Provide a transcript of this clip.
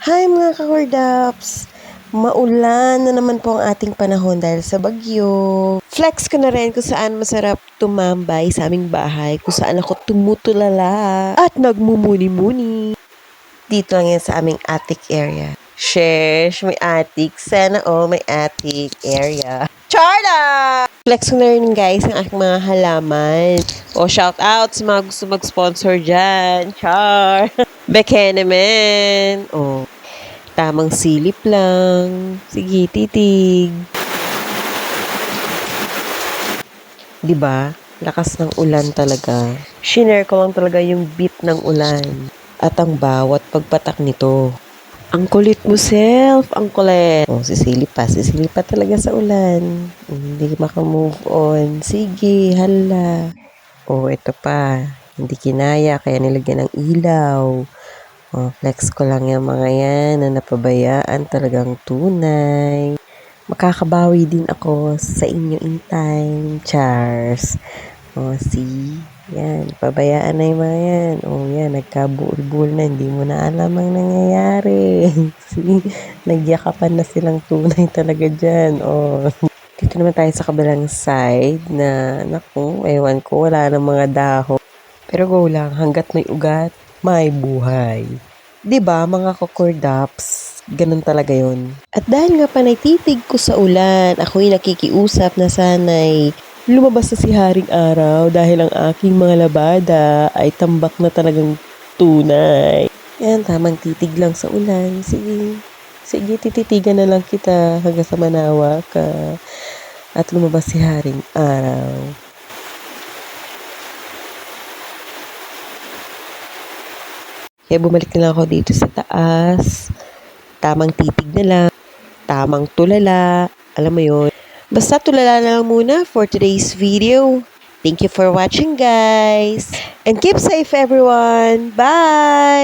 Hi mga kakordaps! Maulan na naman po ang ating panahon dahil sa bagyo. Flex ko na rin kung saan masarap tumambay sa aming bahay, kung saan ako tumutulala at nagmumuni-muni. Dito lang yan sa aming attic area. Sheesh, may attic. Sana may attic area. Charla! Flex ko na rin guys ang aking mga halaman. Shout out sa mga gusto mag-sponsor dyan. Char! Beke naman. Tamang silip lang. Sige, titig. Diba? Lakas ng ulan talaga. Shinare ko lang talaga yung beat ng ulan. At ang bawat pagpatak nito. Ang kulit mo, self. Ang kulit. Sisilip pa talaga sa ulan. Hindi maka-move on. Sige, hala. Ito pa. Hindi kinaya, kaya nilagyan ng ilaw. Flex ko lang yung mga yan na napabayaan, talagang tunay. Makakabawi din ako sa inyo in time. Chars. See? Yan, pabayaan na yung mga yan. Yan, nagkabuol-buol na. Hindi mo na alam ang nangyayari. See? Nagyakapan na silang tunay talaga dyan. Dito naman tayo sa kabilang side na, naku, ewan ko, wala ng mga dahon. Pero go lang, hanggat may ugat, may buhay. 'Di ba mga kakordaps? Ganun talaga yon. At dahil nga panay titig ko sa ulan, ako'y nakikiusap na sana'y lumabas na si Haring Araw dahil ang aking mga labada ay tambak na talagang tunay. Yan, tamang titig lang sa ulan. Sige, tititigan na lang kita hanggang sa manawa ka. At lumabas si Haring Araw. Kaya bumalik na lang ako dito sa taas. Tamang titig na lang. Tamang tulala. Alam mo yun. Basta tulala na lang muna for today's video. Thank you for watching guys. And keep safe everyone. Bye!